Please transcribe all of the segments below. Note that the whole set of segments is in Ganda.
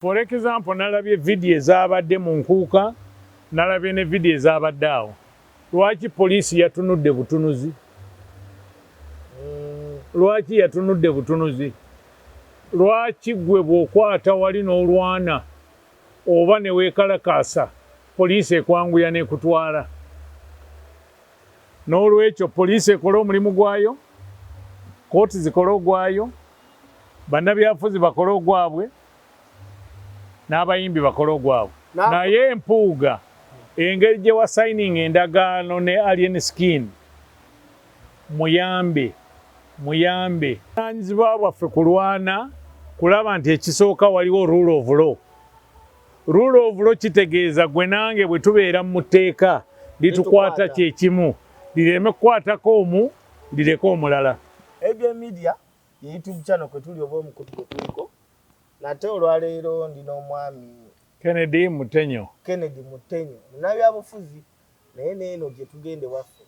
For example, nalabye video ezabadde mu nkuuka, nalabye ne video ezabadde awo. Lwaki poliisi yatunudde butunuzi? Lwaki yatunudde butunuzi? Lwaki gwe bw'okwata wali n'olwana oba ne weekalakaasa poliisi ekwanguya n'ekutwala? N'olwekyo poliisi ekola omulimu gwayo, kooti zikola ogwayo, bannabyabufuzi bakola ogwabwe, n'abayimbi bakola ogwabwe. Naye Mpuuga, engeri gye wasayininga endagaano ne Alien Skin, muyambe. Buvunaanyizibwa bwaffe kulwana kulaba nti ekisooka waliwo rule of law. Rule of law kitegeeza gwe nange bwe tubeera mu tteeka litukwata kyekimu, lireme kukwatako omu, lireke omulala. ABM Media ye YouTube channel kwe tuli oba omukutu gwe tuliko. Nate olwaleero ndina omwami Kennedy Mutenyo. Munnabyabufuzi naye neeno gye tugende waffe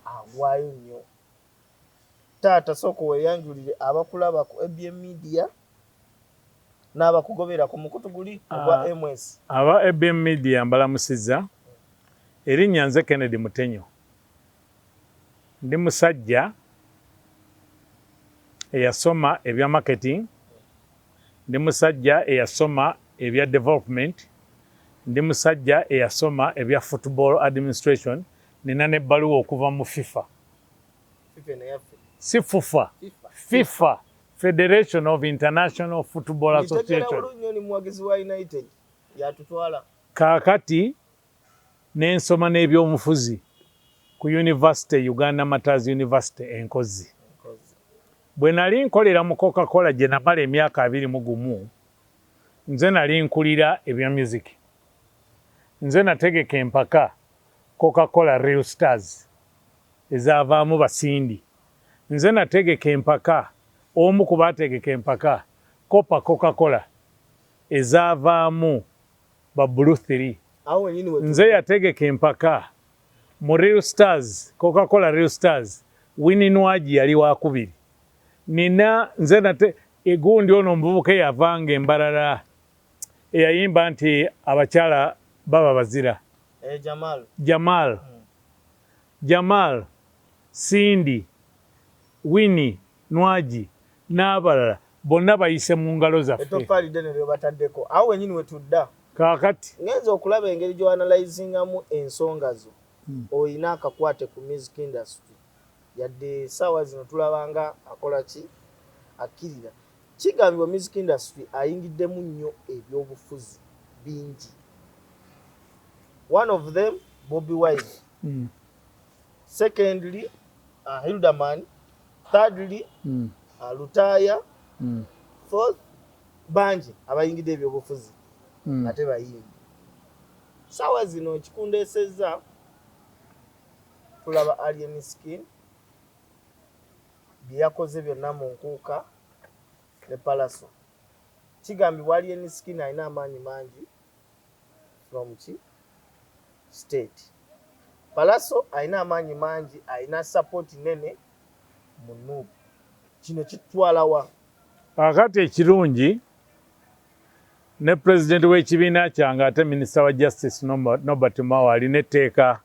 agwayo nnyo. Taata sooka weeyanjulire abakulaba ku ABM Media n'abakugobera ku mukutu guli ogwa MS. Aba ABM Media mbalamusizza. Erinnya nze Kennedy Mutenyo. Ndi musajja eyasoma ebya marketing, ndi musajja eyasoma ebya development, ndi musajja eyasoma ebya football administration, nina n'ebbaluwa okuva mu FIFA. Si FUFA. FIFA, Federation of International Football Association. Kaakati n'ensoma n'ebyobufuzi ku University, Uganda Martyrs University Enkozi. Bwe nali nkolera mu Coca-Cola gye namala emyaka 21, nze nali nkulira ebya music. Nze nategeka empaka Coca-Cola Real Stars ezaavaamu basindi. Nze nategeka empaka, omu ku baategeka empaka Coca-Cola ezaavaamu ba Blue 3. Nze yategeka empaka mu Real Stars, Coca-Cola Real Stars, Winnie Nwagi yali wakubiri. Nina nze nate egundi ono muvubuka eyavanga embalala eyayimba nti abakyala baba bazira. Jamal, Cindy, Winnie Nwagi n'abalala bonna bayise mu ngalo zaffe. Awo wenyini wetudda. Kaakati ngenza okulaba engeri gy'oanalyzingamu ensonga zo oyina akakwate ku music industry. Yadde sawa zino tulabanga akola ki akirira. Kigambibwa music industry ayingiddemu nnyo ebyobufuzi bingi. One of them, Bobby Wine. Secondly, Hildaman. Thirdly, Lutaya. Fourth, bangi abayingidde ebyobufuzi ate bayimbi. Sawa zino kikundeesezza tulaba Alien Skin bye yakoze byonna mu nkuuka ne Palaso. Kigambibwa Alien Skin alina amaanyi mangi from ki state. Palaso alina amaanyi mangi, alina support nene mu Nuupu. Kino kitwalawa. Kakati ekirungi ne president w'ekibiina kyange ate minisita wa justice Norbert Mao alina etteeka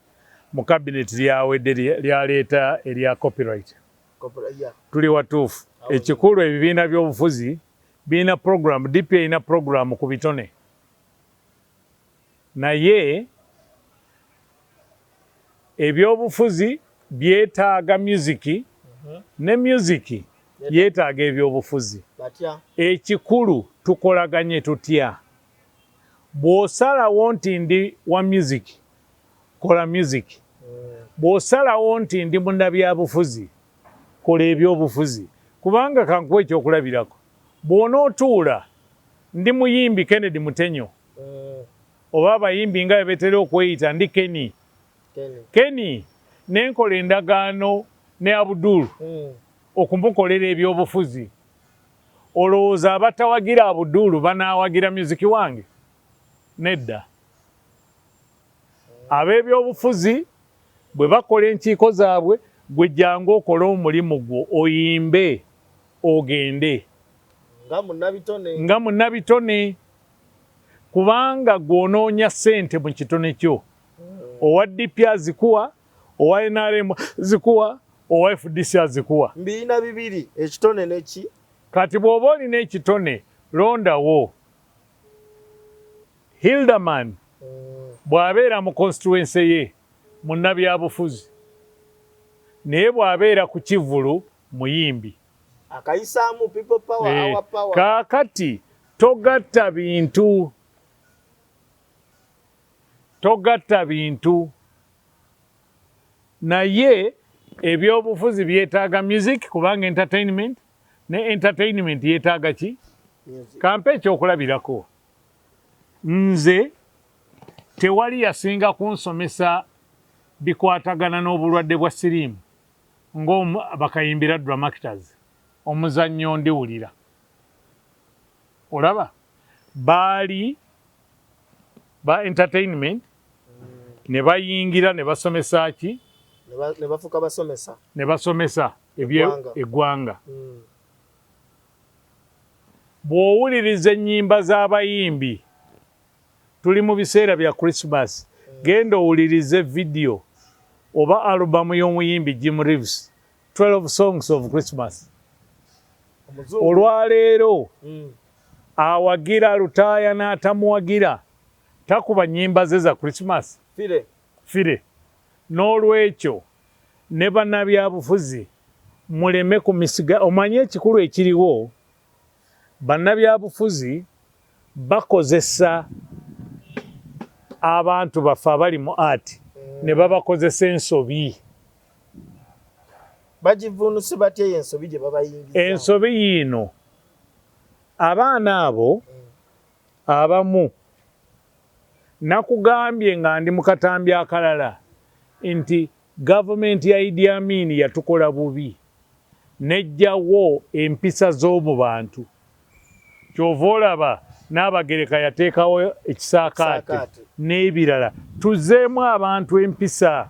mu cabinet lyawedde lyaleeta erya copyright. Tuli watuufu. Ekikulu ebibiina by'obufuzi birina program, DP erina program ku bitone. Naye ebyobufuzi byetaaga music ne music yeetaaga ebyobufuzi. Ekikulu tukolaganye tutya. Bw'osalawo nti ndi wa music, kola music. Bw'osalawo nti ndi munnabyabufuzi, kola ebyobufuzi. Kubanga kankuwa ekyokulabirako. Bw'onootuula ndi muyimbi Kennedy Mutenyo, oba abayimbi nga betera okweyita ndi Kenny nenkola endagaano ne Abdul okumukolera ebyobufuzi. Olowooza abatawagira Abdul banaawagira music wange? Nedda. Ab'ebyobufuzi bwe bakola enkiiko zaabwe, gwe jjangu okole omulimu gwo, oyimbe, ogende. Nga munnabitone. kubanga gw'onoonya ssente mu kitone kyo owa DP azikuwa owa NRM zikuwa owa FDC azikuwa mbirina bibiri ekitone neki kati bw'oba olina ekitone londawo Hilderman bw'abeera mu constituency ye munnabyabufuzi naye bw'abeera ku Kivulu muyimbi akayisaamu people power our power kaakati togatta bintu naye ebyobufuzi byetaaga music kubanga entertainment ne entertainment yeetaaga ki kampe ekyokulabirako nze tewali yasinga kunsomesa bikwatagana n'obulwadde bwa siriimu bakayimbira drum actors omuzannyo ndiwulira olaba baali ba entertainment ne bayingira ne basomesa ki ne bafuka basomesa ne basomesa eggwanga bw'owuliriza ennyimba z'abayimbi tuli mu biseera bya Christmas genda owulirize video oba alubamu y'omuyimbi Jim Reeves 12 songs of Christmas olwaleero awagira lutaaya n'atamuwagira takuba nnyimba ze za Christmas fire n'olwekyo ne bannabyabufuzi muleme ku misiga omanye ekikulu ekiriwo bannabyabufuzi bakozesa abantu baffe abali mu art ne babakozesa ensobi bagivuunuse batya ensobi gye babayingiza ensobi yiino abaana abo abamu nakugambye nga ndi mu katambi akalala nti gavumenti ya Idi Amin yatukola bubi nejjawo empisa z'omu bantu kyova olaba n'Abagereka yateekawo ekisaakaate n'ebirala tuzeemu abantu empisa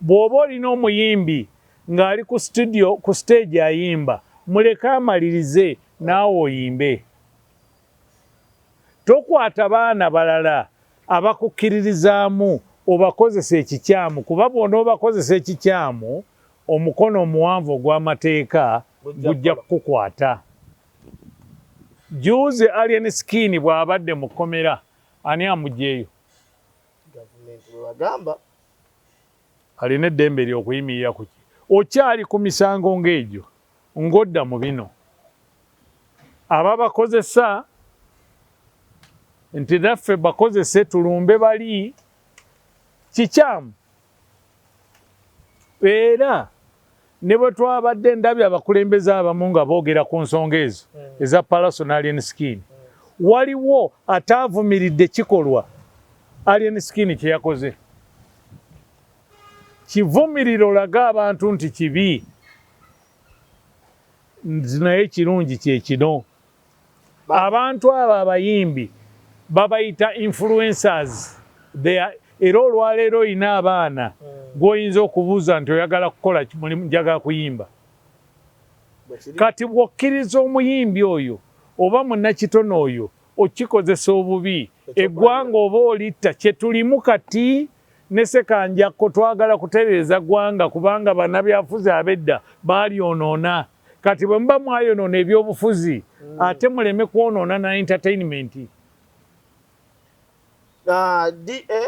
bw'oba olina omuyimbi ng'ali ku studio ku stage ayimba muleke amalirize naawe oyimbe tokwata baana balala abakukkiririzaamu obakozesa ekikyamu kuba bw'ona obakozesa ekikyamu omukono omuwanvu ogw'amateeka gujja kukukwata juuzi Alien Skin bw'abadde mu kkomera ani amugyeyo gavumenti bwebagamba alina eddembe ly'okuyimirira ku ki okyali ku misango ng'egyo ng'odda mu bino ababakozesa nti naffe bakozese tulumbe bali kikyamu era ne bwe twabadde ndabye abakulembeze abamu nga boogera ku nsonga ezo eza Pallaso ne Alien Skin waliwo ataavumiridde kikolwa Alien Skin kye yakoze kivumirira olaga abantu nti kibi naye kirungi kye kino abantu abo abayimbi babayita influencers era olwaleero olina abaana gw'oyinza okubuuza nti oyagala kukola mulimu njagala kuyimba kati bw'okkiriza omuyimbi oyo oba munnakitone oyo okikozesa obubi eggwanga oba olitta kye tulimu kati ne Sekanjakko twagala kutereeza ggwanga kubanga bannabyabufuzi ab'edda baalyonoona kati bwe muba mwayonoona ebyobufuzi ate muleme kwonoona na entertainment DA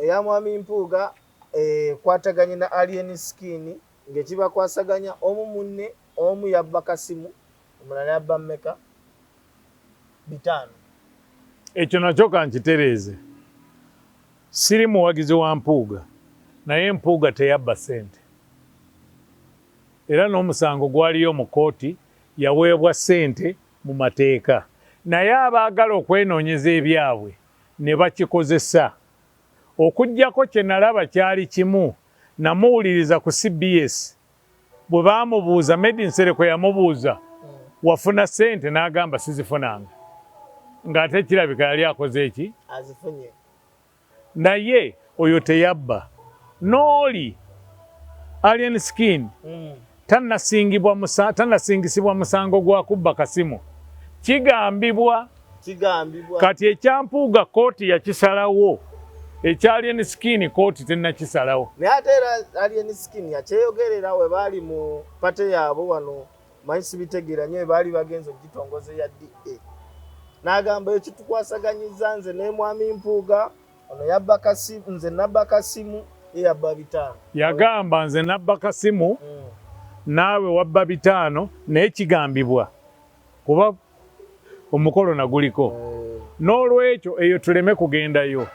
eya Mwami Mpuuga kwataganye na Alien Skin ng'ekibakwasaganya omu munne omu yabba kasimu omulala yabba mmeka 5 ekyo nakyo kankitereeze siri muwagizi wa Mpuuga naye Mpuuga teyabba ssente era n'omusango gwaliyo mu kooti yaweebwa ssente mu mateeka naye abaagala okwenoonyeza ebyabwe ne bakikozesa okuggyako kye nalaba kyali kimu namuwuliriza ku CBS bwe baamubuuza Medi Nsereko yamubuuza wafuna ssente n'agamba sizifunanga ng'ate kirabika yali akoze eki azifunye naye oyo teyabba n'oli Alien Skin tannasingisibwa musango gwa kubba kasimu kigambibwa kigambibwa kati ekyampuuga kooti yakisalawo ekyali en skin kooti tennakisalawo naye ate era Alien Skin yakyeyogerera we baali mu pate yaabo wano mayisi bitegeera nnyo baali bagenze okugitongoza ya DA n'agamba ekitukwasaganyizza nze ne mwami Mpuuga ono yabba kasimu nze nabba kasimu ye yabba 5 yagamba nze nabba kasimu naawe wabba 5 naye kigambibwa kuba omukolo naguliko n'olwekyo eyo tuleme kugendayo.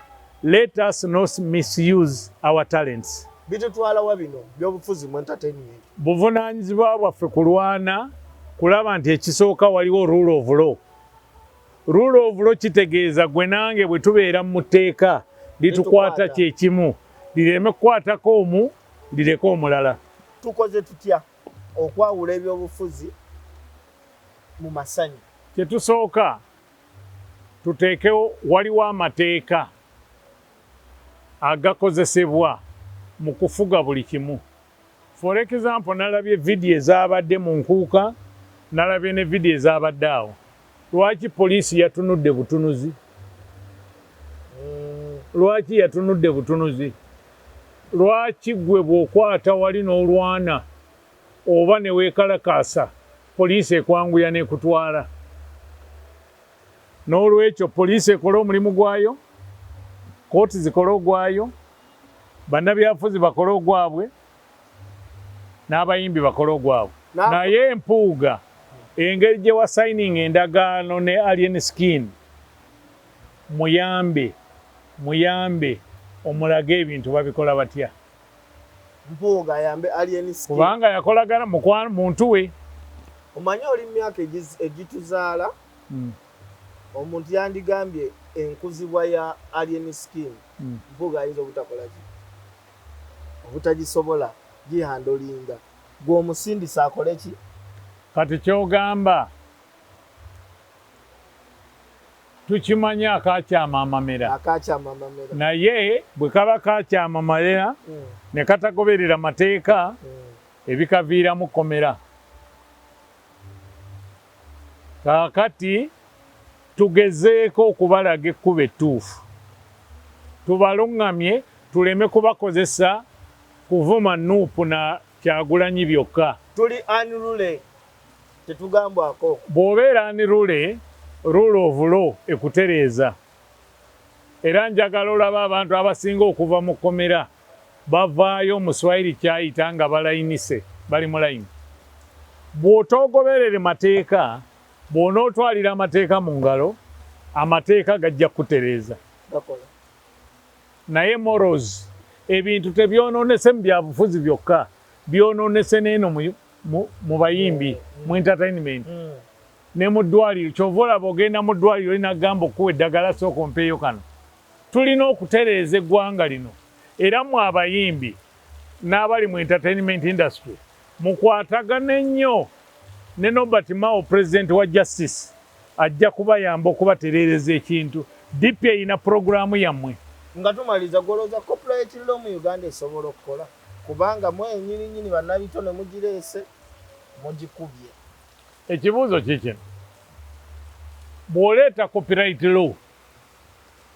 Let us not misuse our talents. Bitutwala bino byobufuzi mu entertainment. Buvunaanyizibwa bwaffe kulwana kulaba nti ekisooka waliwo rule of law. Rule of law kitegeeza gwe nange bwe tubeera mu tteeka litukwata kyekimu lireme kukwatako omu lireko omulala. Tukoze tutya okwawula ebyobufuzi mu masanyu? Kyetusooka tuteekewo waliwo amateeka agakozesebwa mu kufuga buli kimu. For example, nalabye vidiyo ezabadde mu nkuuka, nalabye ne vidiyo ezabadde awo. Lwaki poliisi yatunudde butunuzi? Lwaki yatunudde butunuzi? Lwaki gwe bw'okwata wali n'olwana oba ne weekalakaasa poliisi ekwanguya n'ekutwala? N'olwekyo poliisi ekola omulimu gwayo, kooti zikola ogwayo, bannabyabufuzi bakola ogwabwe, n'abayimbi bakola ogwabwe. Naye Mpuuga engeri gye wasayininga endagaano ne Alien Skin muyambe omulage ebintu babikola batya. Mpuuga ayambe Alien Skin kubanga yakolagana muntu we. Omanyi oli mu myaka egituzaala omuntu yandigambye enkuzibwa ya Alien Skin Mpuuga ayinza obutakola ki obutagisobola gihandolinga gw'omusindisa akole ki? Kati kyogamba tukimanya akakyama amamera naye bwe kaba kakyama amamera ne katagoberera mateeka ebikaviiramu komera. Kaakati tugezeeko okubalaga ekkuba ettuufu, tubalungamye tuleme kubakozesa kuvuma Nuupu na Kyagulanyi byokka. Tuli unruly tetugambwako. Bw'obeera unruly, rule of law ekutereeza. Era njagala olaba abantu abasinga okuva mu kkomera bavaayo mu Swahili kyayita nga balayinise bali mu layini. Bw'otoogoberere mateeka, bw'onootwalira amateeka mu ngalo, amateeka gajja kutereeza. Naye morals, ebintu tebyonoonese mu byabufuzi byokka, byonoonese n'eno mu bayimbi, mu entertainment. Ne mu ddwaliro, kyova olaba ogenda mu ddwaliro linagamba okuwa eddagala sooka ompeeyo kano. Tulina okutereeza eggwanga lino. Era mu abayimbi n'abali mu entertainment industry mukwatagane nnyo ne Nobert Mao, president wa Justice, ajja kubayamba okubatereereza ekintu. DP erina programu yammwe. Nga tumaliza goloza corporate law mu Uganda esobola okukola kubanga mwenyini bannabitone mugireese mugikubye. Ekibuuzo kikino, bw'oleeta copyright law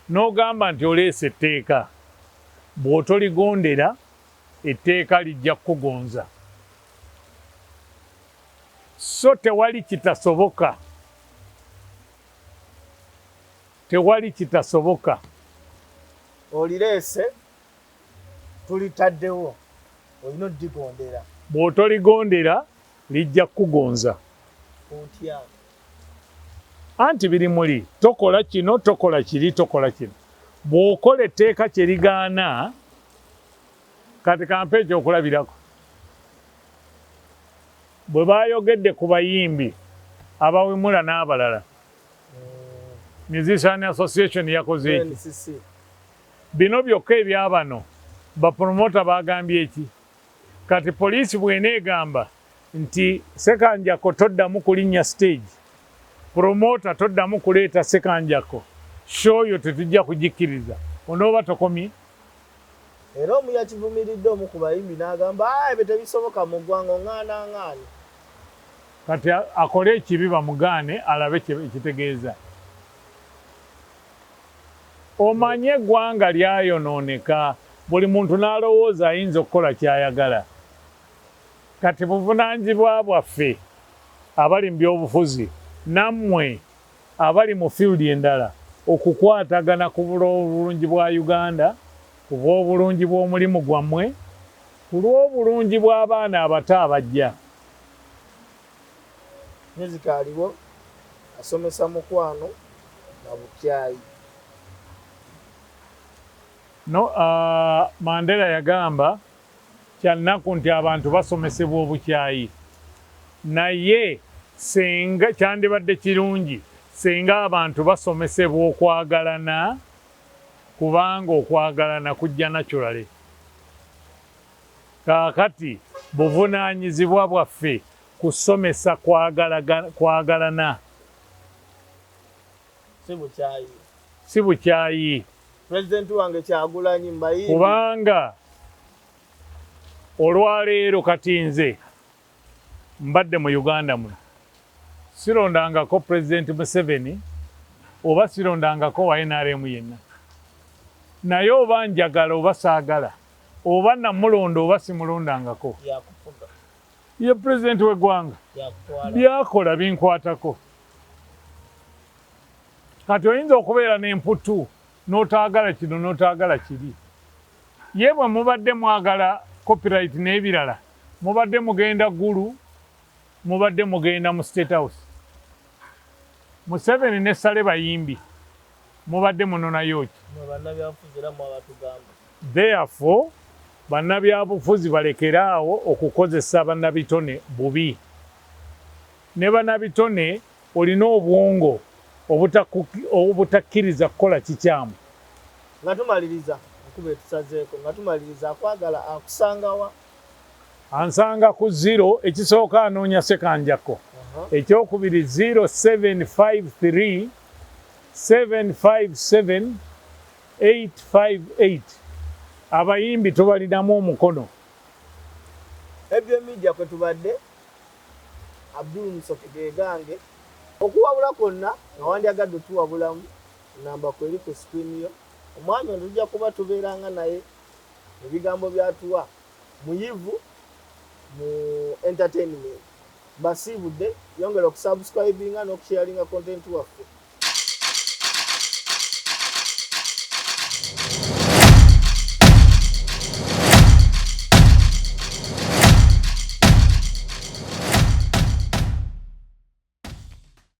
n'ogamba nti oleese etteeka, bw'otoligondera etteeka lijja kugonza. So tewali kitasoboka. Tewali kitasoboka. Olireese tulitaddewo olina oddigondera. Bw'otoligondera lijja kugonza. Otya anti biri muli tokola kino tokola kiri tokola kino. Bw'okola etteeka kye ligaana, kati kampe ekyokulabirako. Bwe baayogedde ku bayimbi abawemula n'abalala, Musician Association yakoze eki? Bino byokka ebyabano bapromota bagambye eki? Kati poliisi bw'eneegamba nti Ssekanjako toddamu kulinnya stage, promota toddamu kuleeta Ssekanjako, show yo tetujja kugikkiriza, onooba tokomye. Era omu yakivumiridde omu ku bayimbi n'agamba ebyo tebisoboka mu ggwanga oŋŋaanaŋŋaane. Kati akole ekibi bamugaane alabe ekitegeeza. omanye eggwanga lyayonooneka buli muntu n'alowooza ayinza okukola ky'ayagala kati buvunaanyizibwa bwaffe abali mu byobufuzi nammwe abali mu field endala okukwatagana ku bulungi bwa Uganda ku bw'obulungi bw'omulimu gwammwe ku lw'obulungi bw'abaana abato abajja. Nyezikaaliwo asomesa mukwano na bukyayi. No, Mandela yagamba kyannaku nti abantu basomesebwa obukyayi naye senga kyandibadde kirungi senga abantu basomesebwa okwagalana kubanga okwagalana kujja naturally. Kaakati buvunaanyizibwa bwaffe kusomesa kwagalana si bukyayi. President wange Kyagulanyi Mbayimbi kubanga olwaleero kati nze mbadde mu Uganda muno sirondangako President Museveni oba sirondangako wa NRM yenna naye oba njagala oba saagala oba namulondo oba simulondangako ye President w'eggwanga byakola binkwatako. Kati oyinza okubeera n'emputu n'otaagala kino n'otaagala kiri ye bwe mubadde mwagala copyright n'ebirala mubadde mugenda Gulu mubadde mugenda mu State House. Museveni ne Sale Bayimbi mubadde munonayo ki? Therefore bannabyabufuzi balekeraawo okukozesa bannabitone bubi. Ne bannabitone olina obwongo obutakkiriza kukola kikyamu. Nga tumaliriza nkube tusazeeko nga tumaliriza akwagala akusangawa? Ansanga ku 0 ekisooka anoonya sekanjako. Ekyokubiri 0753 757 858. Abayimbi tubalinamu omukono. Ebyo media kwe tubadde Abdul Musoke gegange okuwabula konna nga wandyagadde tuwabulamu namba kweri ku screen yo omwami tujja kuba tubeeranga naye ebigambo byatuwa muyivu mu entertainment. Basiibudde yongera okusubscribinga n'okusharinga content waffe.